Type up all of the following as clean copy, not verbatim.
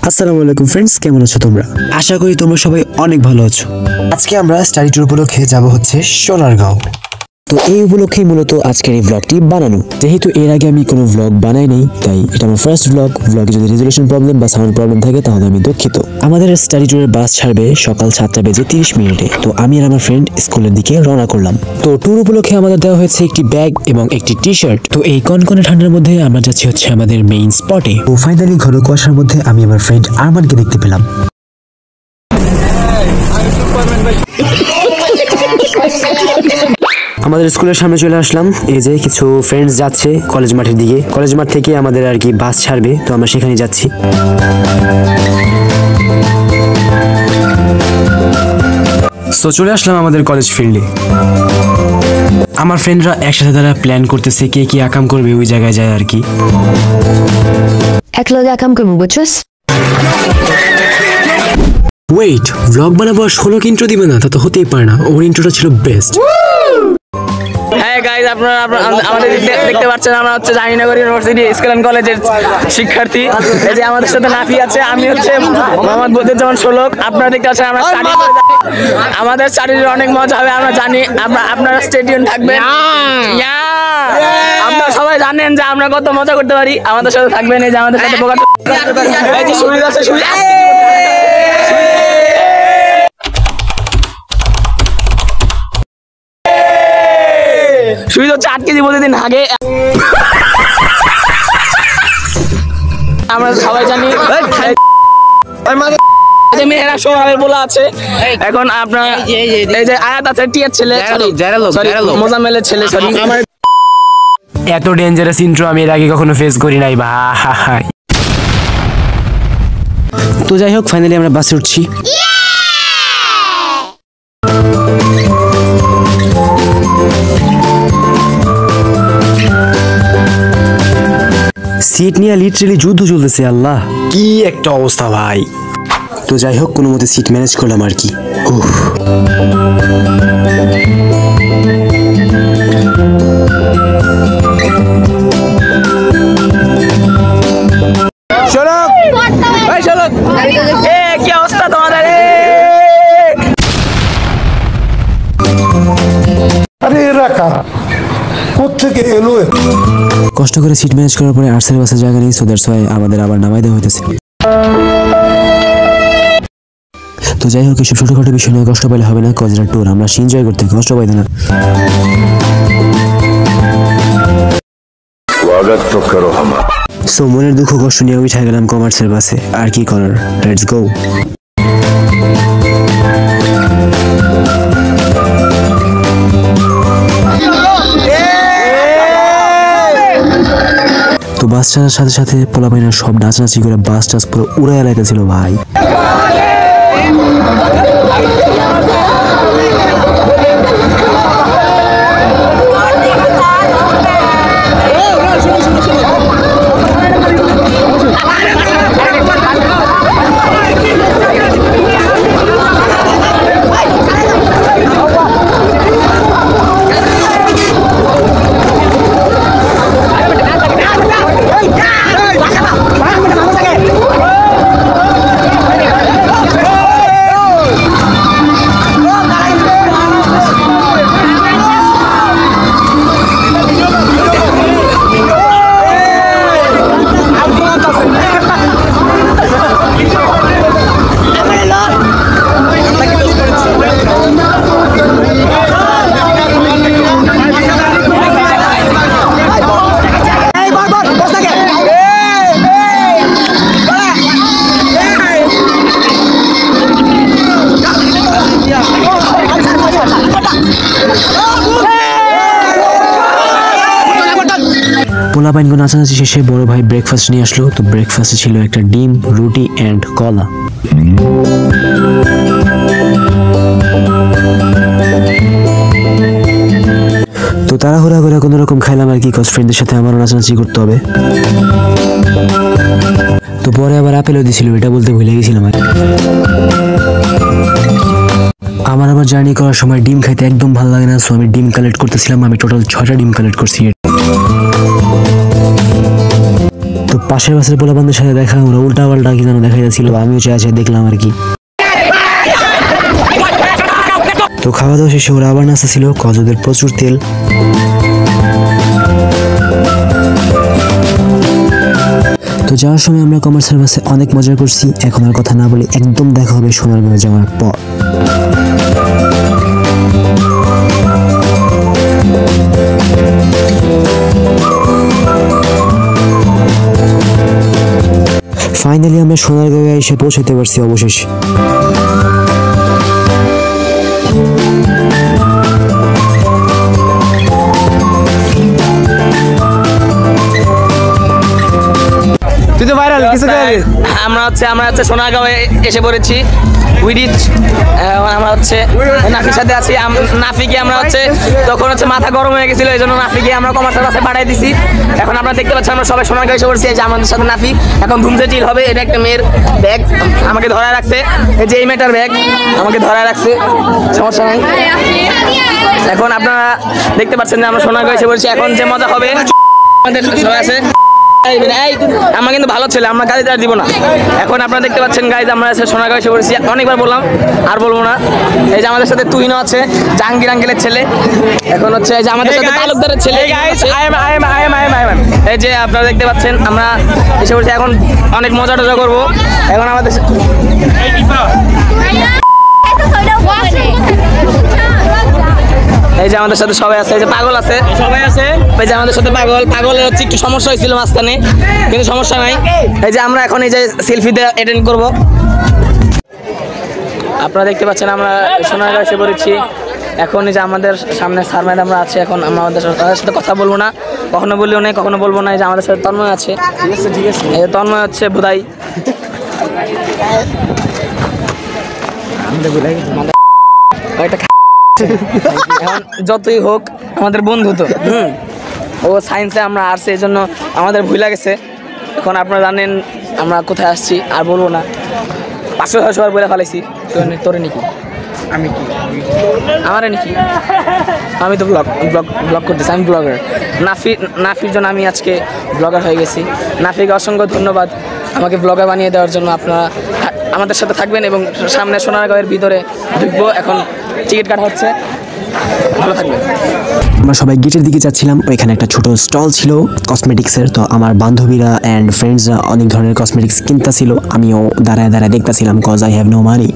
আসসালামু আলাইকুম ফ্রেন্ডস, কেমন আছো তোমরা? আশা করি তোমরা সবাই অনেক ভালো আছো। আজকে আমরা স্টাডি ট্যুর উপলক্ষে যাব হচ্ছে সোনারগাঁও। তো এই উপলক্ষেই মূলত আজকের এই ব্লগটি বানানো। যেহেতু এর আগে আমি কোনো ব্লগ বানাই নাই, তাই এটা আমার ফার্স্ট ব্লগ। ব্লগে যদি রেজুলেশন প্রবলেম বা সাউন্ড প্রবলেম থাকে তাহলে আমি দুঃখিত। আমাদের স্টাডি ট্যুরের বাস ছাড়বে সকাল 7:30 তো আমি আর আমার ফ্রেন্ড স্কুলের দিকে রওনা করলাম। তো ট্যুর উপলক্ষে আমাদের দেওয়া হয়েছে একটি ব্যাগ এবং একটি টি শার্ট। তো এই কনকনে ঠান্ডার মধ্যে আমরা যাচ্ছি হচ্ছে আমাদের মেইন স্পটে। তো ফাইনালি ঘন কুয়াশার মধ্যে আমি আমার ফ্রেন্ড আরমানকে দেখতে পেলাম। আমাদের স্কুলের সামনে চলে আসলাম। এই যে কিছু ফ্রেন্ডস যাচ্ছে কলেজ মাঠের দিকে। কলেজ মাঠ থেকে আমাদের আর কি বাস ছাড়বে, তো আমরা সেখানে যাচ্ছি। তো চলে আসলাম আমাদের কলেজ ফিল্ডে। আমার ফ্রেন্ডরা একসাথে তারা প্ল্যান করতেছে কে কি আকাম করবে ওই জায়গায় যায় আর কি। একলগে আকাম করবো বুঝছস? ওয়েট, ব্লগ বানাবো আর 16 ইন্ট্রো দিবে না? তা তো হতেই পারে না। ওর ইন্ট্রোটা ছিল বেস্ট। হ্যাঁ গাইজ, আপনারা আমাদের দেখতে পাচ্ছেন আমরা হচ্ছে জাহাঙ্গীরনগর ইউনিভার্সিটি স্কুল এন্ড কলেজের শিক্ষার্থী। এই যে আমাদের সাথে নাফি আছে, আমি হচ্ছে মোহাম্মদ বদিউজ্জামান শোলক। আপনারা দেখতে পাচ্ছেন আমরা স্টাডি করে যাচ্ছি। আমাদের স্টাডির অনেক মজা হবে আমরা জানি। আপনারা স্টেডিয়াম থাকবেন, আপনারা সবাই জানেন যে আমরা কত মজা করতে পারি। আমাদের সাথে থাকবেন, এই যে আমাদের সাথে এই যে সুবিধা আছে, সুবিধা হচ্ছে 8 কেজি প্রতিদিন আগে। আমরা সবাই জানি মেয়েরা সোহাবের বলা আছে। এখন আপনার এই যে আয়াত আছে টিয়ার ছেলে, মোজাম্মেলের ছেলে। সরি, এত ডেঞ্জারাস ইন্ট্রো আমি এর আগে কখনো ফেস করি নাই ভাই। তো যাই হোক, ফাইনালি আমরা বাসে উঠছি। সিট নিয়ে লিটারালি যুদ্ধ চলতেছে। আল্লাহ, কি একটা অবস্থা ভাই। তো যাই হোক, কোনো মতে সিট ম্যানেজ করলাম আর কি। কি অবস্থা তোমাদের? কষ্ট করে সিট ম্যানেজ করার পরে আর্টসের বাসে জায়গা নেই, সো দ্যাটস ওয়াই আমাদের আবার নামাই দেওয়া হইতেছে। তো যাই হোক, এসব ছোটখাটো বিষয় নিয়ে কষ্ট পাইলে হবে না। কজরা ট্যুর, আমরা এনজয় করতে কষ্ট পাই না। সো মনের দুঃখ কষ্ট নিয়ে উঠে গেলাম কমার্সের বাসে। আর কি করার, লেটস গো। তো বাস ছাড়ার সাথে সাথে পোলাপাইনা সব নাচানাচি করে বাস টাস পুরো উড়াই লাইতেছিল ভাই। পোলাপাইনগো নাচানাচি শেষে বড় ভাই ব্রেকফাস্ট নিয়ে আসলো। তো ব্রেকফাস্টে ছিল একটা ডিম, রুটি অ্যান্ড কলা। তো তাড়াহুড়া করে কোনো রকম খাইলাম আর কি, কজ ফ্রেন্ডদের সাথে আমারও নাচানাচি করতে হবে। তো পরে আবার আপেলও দিয়েছিল, এটা বলতে ভুলে গেছিলাম। আমার আবার জার্নি করার সময় ডিম খাইতে একদম ভালো লাগে না, সো আমি ডিম কালেক্ট করতেছিলাম। আমি টোটাল 6টা ডিম কালেক্ট করছি। তো পাশের বাসের পোলাপানদের সাথে দেখা, ওরা উল্টা পাল্টা কি যেন দেখা যাচ্ছিল, আমিও চেয়ে দেখলাম আর কি। তো খাওয়া দাওয়া শেষে ওরা আবার নাস্তা ছিল, কজদের প্রচুর তেল। তো যাওয়ার সময় আমরা কমার্সের বাসে অনেক মজা করছি। এখন আর কথা না বলে একদম দেখা হবে সোনারগাঁও যাওয়ার পর। ফাইনালি আমরা সোনারগাঁওয়ে এসে পৌঁছাতে পারছি অবশেষে। তুই তো ভাইরাল কিছু কইবি। আমরা হচ্ছে সোনারগাঁওয়ে এসে পড়েছি। উইডিচ আমরা হচ্ছে নাফির সাথে আছি। নাফিকে আমরা হচ্ছে তখন হচ্ছে মাথা গরম হয়ে গেছিল, এই জন্য নাফিকে আমরা কমার্সের বাসে পাঠিয়ে দিছি। এখন আপনারা দেখতে পাচ্ছেন আমরা সবাই সোনারগাঁও এসে পড়ছি। এই যে আমাদের সাথে নাফি এখন ধুমসে চিল হবে। এটা একটা মেয়ের ব্যাগ আমাকে ধরায় রাখছে, এই যে এই মেয়েটার ব্যাগ আমাকে ধরায় রাখছে, সমস্যা নাই। এখন আপনারা দেখতে পাচ্ছেন যে আমরা সোনারগাঁও এসে পড়ছি। এখন যে মজা হবে আমাদের সবাই আছে। আমরা কিন্তু ভালো ছেলে, আমরা গাড়ি দিব না। এখন আপনারা দেখতে পাচ্ছেন গাইজ আমরা সোনারগাঁও এসে পড়েছি। অনেকবার বললাম আর বলবো না। এই যে আমাদের সাথে তুইনও আছে, জাহাঙ্গীর আঙ্কেলের ছেলে। এখন হচ্ছে এই যে আমাদের সাথে তালুকদারের ছেলে। এই যে আপনারা দেখতে পাচ্ছেন আমরা এসে পড়েছি। এখন অনেক মজা টজা করবো। এখন আমাদের এই যে আমাদের সাথে সবাই আছে, এই যে পাগল আছে, সবাই আছে। এই যে আমাদের সাথে পাগলের হচ্ছে একটু সমস্যা হয়েছিল মাঝখানে, কিন্তু সমস্যা নাই। এই যে আমরা এখন এই যে সেলফিতে অ্যাটেন্ড করব। আপনারা দেখতে পাচ্ছেন আমরা সোনারগাঁও এসে পড়েছি। এখন এই যে আমাদের সামনে স্যার ম্যাডামরা আছে। এখন আমরা তাদের সাথে কথা বলবো না, কখনো বলিও নাই, কখনো বলবো না। এই যে আমাদের সাথে তন্ময় আছে, ঠিক আছে। এই তন্ময় হচ্ছে বোধাই। এখন যতই হোক আমাদের বন্ধু তো, ও সায়েন্সে আমরা আর্টসে, এই জন্য আমাদের ভুলে গেছে। এখন আপনারা জানেন আমরা কোথায় আসছি, আর বলবো না। 500-600 বার বলে ফেলেছি। তোরে নাকি আমি কি আমারে নাকি আমি তো ব্লগ করতেছি, আমি ব্লগার। নাফির জন্য আমি আজকে ব্লগার হয়ে গেছি। নাফিকে অসংখ্য ধন্যবাদ আমাকে ব্লগার বানিয়ে দেওয়ার জন্য। আপনারা আমাদের সাথে থাকবেন এবং সামনে সোনারগাঁওয়ের ভিতরে ঢুকবো। এখন টিকিট কাটা হচ্ছে, ভালো থাকবেন। আমরা সবাই গেটের দিকে যাচ্ছিলাম। ওইখানে একটা ছোট স্টল ছিল কসমেটিক্সের। তো আমার বান্ধবীরা অ্যান্ড ফ্রেন্ডসরা অনেক ধরনের কসমেটিক্স কিনতে ছিল। আমিও দাঁড়ায় দাঁড়ায় দেখতেছিলাম, cause I have no money.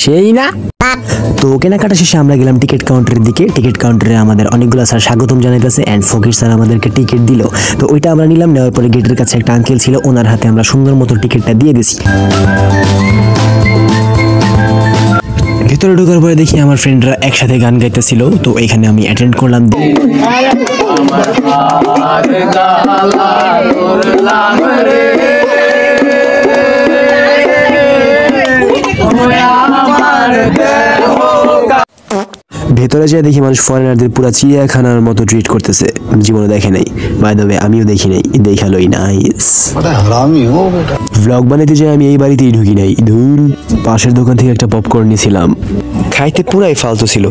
সেই না। তো কেনাকাটা শেষে আমরা গেলাম টিকিট কাউন্টারের দিকে। টিকিট কাউন্টারে আমাদের অনেকগুলো স্যার স্বাগতম জানাইতেছে অ্যান্ড ফকির স্যার আমাদেরকে টিকিট দিল। তো ওইটা আমরা নিলাম। নেওয়ার পরে গেটের কাছে একটা আঙ্কেল ছিল, ওনার হাতে আমরা সুন্দর মতো টিকিটটা দিয়ে দিছি। ভেতরে ঢোকার পরে দেখি আমার ফ্রেন্ডরা একসাথে গান গাইতেছিল। তো এখানে আমি অ্যাটেন্ড করলাম। ভেতরে যেয়ে দেখি মানুষ ফরেনারদের পুরো চিড়িয়াখানার মতো ট্রিট করতেছে। জীবনে দেখে নাই, বাই দ্য ওয়ে আমিও দেখি নাই। দেখালোই নাইস। ভ্লগ বানাইতে যাই আমি এই বাড়িতেই ঢুকি নাই। ধুর, পাশের দোকান থেকে একটা পপকর্ন নিয়েছিলাম, খাইতে পুরাই ফালতু ছিল।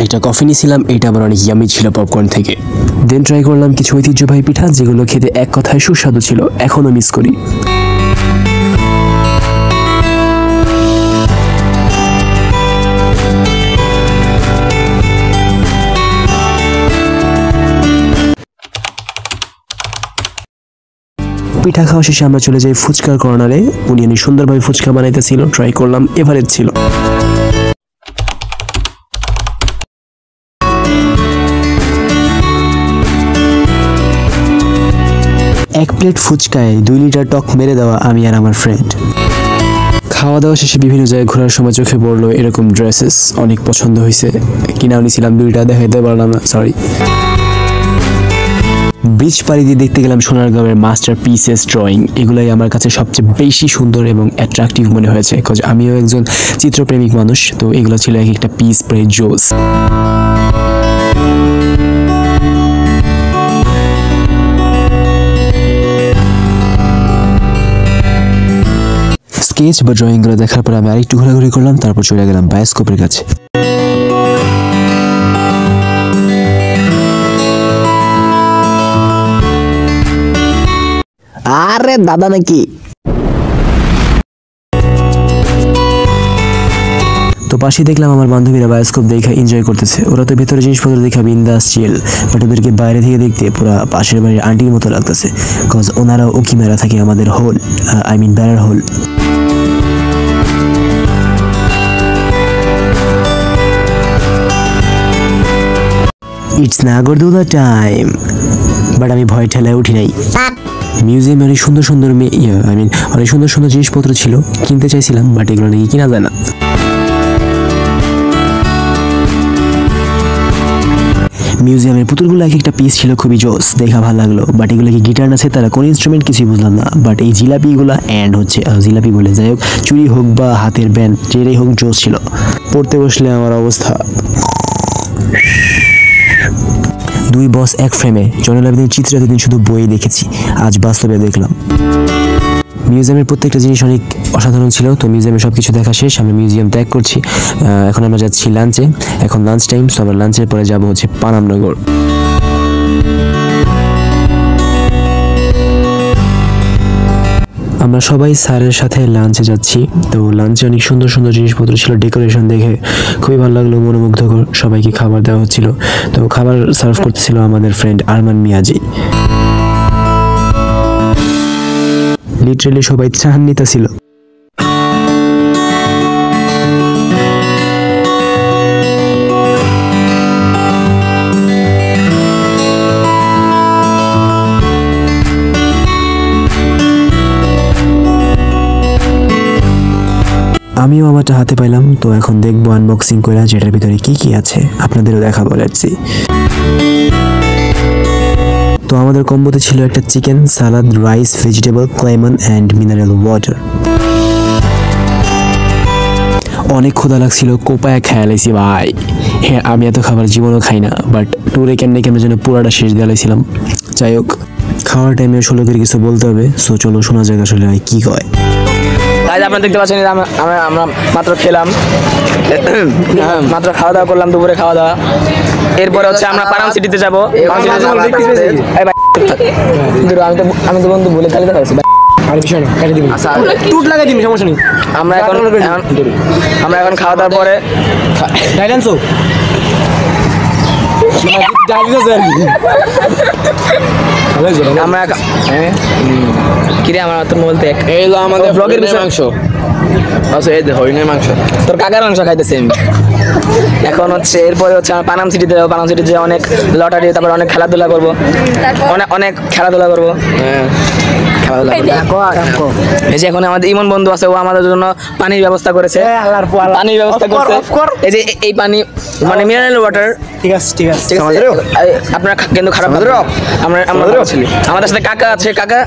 একটা কফি নিয়েছিলাম, এটা আবার অনেক ইয়ামি ছিল পপকর্ন থেকে। দেন ট্রাই করলাম কিছু ঐতিহ্যবাহী পিঠা, যেগুলো খেতে এক কথায় সুস্বাদু ছিল, এখনো মিস করি। পিঠা খাওয়া শেষে আমরা চলে যাই ফুচকার কর্নারে। উনি অনেক সুন্দরভাবে ফুচকা বানাইতেছিল, ট্রাই করলাম, এভারেজ ছিল। এক প্লেট ফুচকায় 2 লিটার টক মেরে দেওয়া আমি আর আমার ফ্রেন্ড। খাওয়া দাওয়া শেষে বিভিন্ন জায়গায় ঘোরার সময় চোখে পড়লো এরকম ড্রেসেস, অনেক পছন্দ হয়েছে, কিনাও নিয়েছিলাম। 2টা দেখাইতে পারলাম না, সরি। ব্রিজ পাড়ি দিয়ে দেখতে গেলাম সোনারগাঁওয়ের মাস্টার পিসেস ড্রয়িং। এগুলাই আমার কাছে সবচেয়ে বেশি সুন্দর এবং অ্যাট্রাকটিভ মনে হয়েছে, বিকজ আমিও একজন চিত্রপ্রেমিক মানুষ। তো এগুলো ছিল এক একটা পিস প্রে জোস। স্কেচ বা ড্রয়িংগুলো দেখার পর আমি আরেকটু ঘোরাঘুরি করলাম, তারপর চলে গেলাম বায়োস্কোপের কাছে। আরে দাদা নাকি? তো পাশে দেখলাম আমার বান্ধবীরা বায়োস্কোপ দেখে এনজয় করতেছে। ওরা তো ভেতরে জিনিসপত্র দেখা বিন্দাস চিল, বাট ওদেরকে বাইরে থেকে দেখতে পুরা পাশের বাড়ির আন্টির মতো লাগতেছে, কজ ওনারাও উকি মেরা থাকে আমাদের হোল, আই মিন বেড়ার হোল। ইটস নাগরদোলা টাইম, বাট আমি ভয় ঠেলায় উঠি নাই। মিউজিয়ামে অনেক সুন্দর সুন্দর অনেক সুন্দর সুন্দর জিনিসপত্র ছিল, কিনতে চাইছিলাম, বাট এগুলো নাকি কিনা যায় না। মিউজিয়ামের পুতুলগুলো এক একটা পিস ছিল খুবই জোস, দেখা ভালো লাগলো, বাট এগুলো কি গিটার আছে তারা কোন ইনস্ট্রুমেন্ট কিছুই বুঝলাম না। বাট এই জিলাপিগুলো অ্যান্ড হচ্ছে জিলাপি বলে যাই হোক, চুরি হোক বা হাতের ব্যান্ড যেটাই হোক জোস ছিল। পড়তে বসলে আমার অবস্থা। দুই বস এক ফ্রেমে, জয়নুল আবেদিনের চিত্র এতদিন শুধু বই দেখেছি, আজ বাস্তবে দেখলাম। মিউজিয়ামের প্রত্যেকটা জিনিস অনেক অসাধারণ ছিল। তো মিউজিয়ামে সব কিছু দেখা শেষ, আমি মিউজিয়াম ত্যাগ করছি। এখন আমরা যাচ্ছি লাঞ্চে, এখন লাঞ্চ টাইম। সো আমরা লাঞ্চের পরে যাব হচ্ছে পানামনগর। আমরা সবাই স্যারের সাথে লাঞ্চে যাচ্ছি। তো লাঞ্চে অনেক সুন্দর সুন্দর জিনিসপত্র ছিল, ডেকোরেশন দেখে খুবই ভালো লাগলো, মনোমুগ্ধকর। সবাইকে খাবার দেওয়া হচ্ছিল। তো খাবার সার্ভ করতেছিল আমাদের ফ্রেন্ড আরমান মিয়াজি। লিটারেলি সবাই চাহান নিতেছিল। আমিও আমারটা হাতে পাইলাম। তো এখন দেখবো আনবক্সিং করে যেটার ভিতরে কি কি আছে, আপনাদেরও দেখাবো। Let's see. তো আমাদের কম্বোতে ছিল একটা chicken, salad, rice, vegetable, lemon and mineral water. অনেক ক্ষুধা লাগছিল, কোপায় খেয়াল আইছি ভাই। হ্যাঁ, আমি এত খাবার জীবনও খাই না, বাট ট্যুরে কেমনে কেমনে যেন পুরাটা শেষ দিয়ে লাইছিলাম। যাই হোক, খাওয়ার টাইমে ষোলোকের কিছু বলতে হবে। সো চলো শোনা যাক আসলে কি কয়। আপনারা দেখতে পাচ্ছেন আমরা মাত্র খেলাম, মাত্র খাওয়া দাওয়া করলাম, দুপুরে খাওয়া দাওয়া। এরপরে হচ্ছে আমরা পানাম সিটিতে যাবো। আমি তো বন্ধু বলে খালি দেখাচ্ছি। আমরা এখন খাওয়া দাওয়ার পরে আমরা কিরে আমার তোর মোবাইল দেখ, এই হলো আমাদের ব্লগের মাংস। আচ্ছা, এই দেখো হরিণের মাংস, তোর কাকার মাংস খাইতেছে। এখন হচ্ছে এরপরে হচ্ছে আমরা পানাম সিটিতে যাবো। পানাম সিটিতে অনেক লটারি, তারপর অনেক খেলাধুলা করবো, অনেক খেলাধুলা করবো। এই যে এখন আমাদের ইমন বন্ধু আছে, ও আমাদের জন্য পানির ব্যবস্থা করেছে। পানির ব্যবস্থা করছে, এই যে এই পানি মানে মিনারেল ওয়াটার। ঠিক আছে, ঠিক আছে, ঠিক আছে। আপনারা কিন্তু খারাপ না, আমরা আমাদের সাথে কাকা আছে। কাকা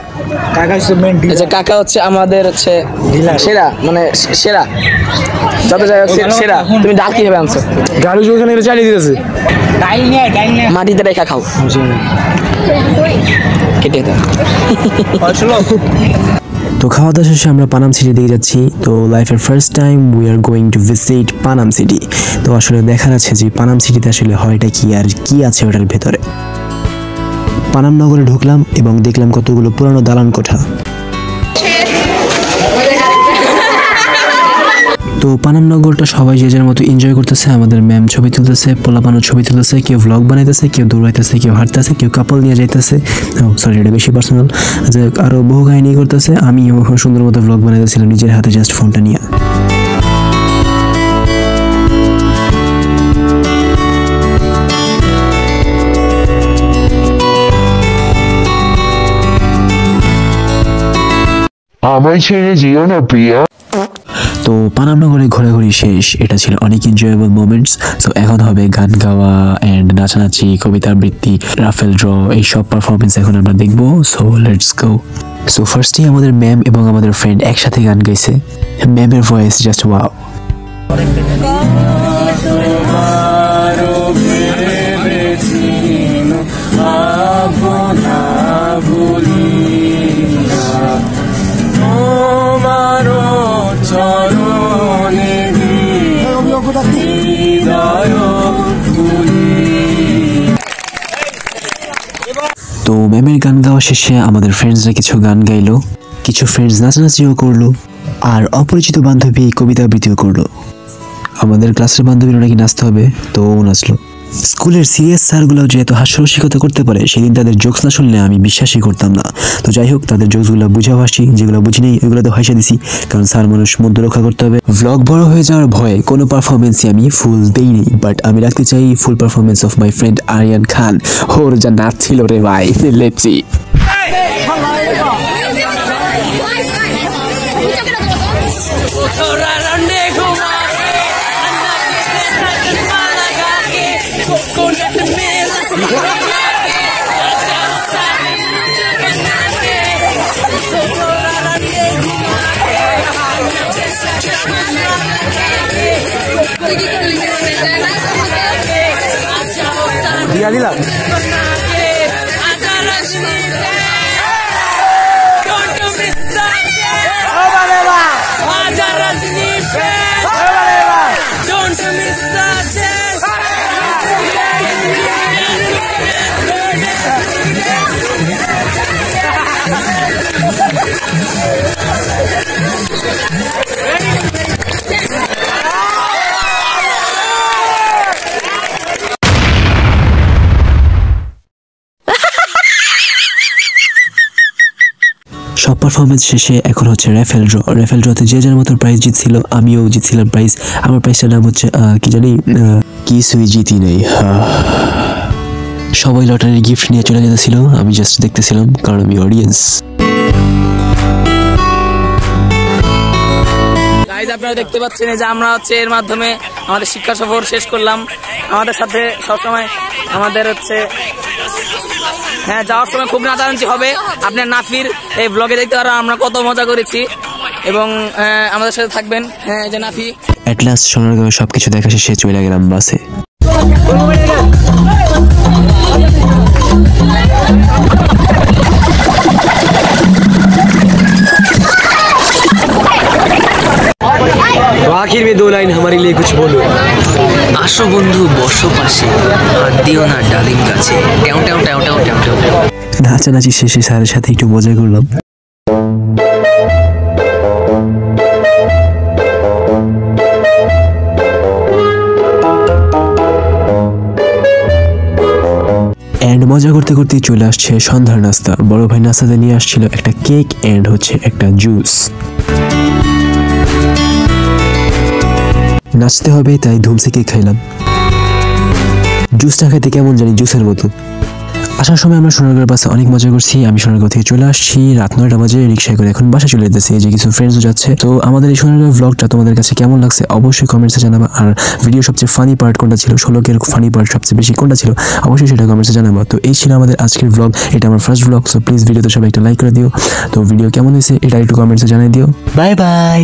হচ্ছে কাকা হচ্ছে আমাদের হচ্ছে সেরা, মানে সেরা যত যাই হোক সেরা। তুমি ডাল কিভাবে আনছো? গাড়ি ওখানে চালিয়ে দিতেছে, মাটিতে রেখা খাও, কেটে দাও। তো খাওয়া দাওয়া শেষে আমরা পানাম সিটি দিকে যাচ্ছি। তো লাইফের first time we are going to visit Panam city. তো আসলে দেখার আছে যে পানাম সিটিতে আসলে হয়টা কি আর কি আছে ওটার ভেতরে। পানাম নগরে ঢুকলাম এবং দেখলাম কতগুলো পুরানো দালান কোঠা। তো পানাম নগরটা সবাই যে যার মতো এনজয় করতেছে। আমাদের ম্যাম ছবি তুলতেছে, পোলাপানো ছবি তুলতেছে, কেউ ভ্লগ বানাইতেছে, কেউ দৌড়াইতেছে, কেউ হাঁটতেছে, কেউ কাপল নিয়ে যাইতেছে। সরি, এটা বেশি পার্সোনাল। যে আরও বহু কাহিনী করতেছে। আমি সুন্দর মতো ভ্লগ বানাইতেছিলাম নিজের হাতে জাস্ট ফোনটা নিয়ে। আমায় ছেড়ে যেও না প্রিয়া। তো পানামনগরে ঘোরাঘুরি শেষ। এটা ছিল অনেক এনজয়েবল মোমেন্টস। সো এখন হবে গান গাওয়া অ্যান্ড নাচানাচি, কবিতা আবৃত্তি, রাফেল ড্র, এই সব পারফরমেন্স এখন আমরা দেখবো। So let's go. সো ফার্স্টেই আমাদের ম্যাম এবং আমাদের ফ্রেন্ড একসাথে গান গাইছে। ম্যামের ভয়েস জাস্ট ওয়াও। তো ম্যামের গান গাওয়া শেষে আমাদের ফ্রেন্ডসরা কিছু গান গাইলো, কিছু ফ্রেন্ডস নাচানাচিও করলো, আর অপরিচিত বান্ধবী কবিতা আবৃত্তিও করলো। আমাদের ক্লাসের বান্ধবীরা নাকি নাচতে হবে, তো ও নাচলো। স্কুলের সিরিয়াস স্যারগুলো যে এত হাস্যরসিকতা করতে পারে সেদিন তাদের জোকস না শুনলে আমি বিশ্বাসই করতাম না। তো যাই হোক, তাদের জোকসগুলো বুঝাও হাসি, যেগুলো বুঝি নেই ওইগুলো তো হাসিয়ে দিছি, কারণ স্যার মানুষ, মধ্য রক্ষা করতে হবে। ভ্লগ বড় হয়ে যাওয়ার ভয়ে কোনো পারফরমেন্সই আমি ফুল দেইনি, বাট আমি রাখতে চাই full performance of my friend Aryan Khan. ওর যা নাচ ছিল রে ভাই, লেটসি। দিয়া দিলাম। সব পারফরমেন্স শেষে এখন হচ্ছে র্যাফেল ড্র। র্যাফেল ড্রতে যে যার মতো প্রাইজ জিতছিল, আমিও জিতছিলাম প্রাইজ। আমার প্রাইজটার নাম হচ্ছে কি জানি, কিছুই জিতি নেই। সবাই লটারির গিফট নিয়ে চলে যেতেছিল, আমি জাস্ট দেখতেছিলাম, কারণ আমি অডিয়েন্স। গাইজ আপনারা দেখতে পাচ্ছেন যে আমরা হচ্ছে এর মাধ্যমে আমাদের শিক্ষা সফর শেষ করলাম। আমাদের সাথে সবসময় আমাদের হচ্ছে যাওয়ার সময় খুব নাচানাচি হবে। আপনার নাফির এই ব্লগে দেখতে পারো আমরা কত মজা করেছি, এবং আমাদের সাথে থাকবেন। এই যে নাফি। অ্যাট লাস্ট সোনারগাঁও সবকিছু দেখা শেষে চলে গেলাম বাসে। तो आखिर में 2 लाइन हमारे लिए कुछ बोलो। আসো বন্ধু, বসো পাশে, হাত দিও না ডালিম গাছে। ট্যাও ট্যাও ট্যাও ট্যাও ট্যাও ট্যাও। নাচানাচি শেষে স্যারের সাথে একটু মজা করলাম। এন্ড মজা করতে করতে চলে আসছে সন্ধ্যার নাস্তা। বড় ভাই নাস্তাতে নিয়ে আসছিল একটা কেক এন্ড হচ্ছে একটা জুস। নাচতে হবে তাই ধুমসে কেক খাইলাম। জুসটা খেতে কেমন জানি জুসের মতো। আসার সময় আমরা সোনারগাঁও বাসে অনেক মজা করছি। আমি সোনারগাঁও থেকে চলে আসছি রাত 9টা বাজে, রিক্সায় করে এখন বাসা চলে যেতেছি। এই যে কিছু ফ্রেন্ডসও যাচ্ছে। তো আমাদের এই সোনারগাঁও ব্লগটা তোমাদের কাছে কেমন লাগছে অবশ্যই কমেন্টসে জানাবা। আর ভিডিও সবচেয়ে ফানি পার্ট কোনটা ছিল, শোলকের ফানি পার্ট সবচেয়ে বেশি কোনটা ছিল, অবশ্যই সেটা কমেন্টসে জানাবা। তো এই ছিল আমাদের আজকের ব্লগ, এটা আমার ফার্স্ট ব্লগ। সো প্লিজ ভিডিওতে সবাই একটা লাইক করে দিও। তো ভিডিও কেমন হয়েছে এটা একটু কমেন্টসে জানিয়ে দিও। Bye bye.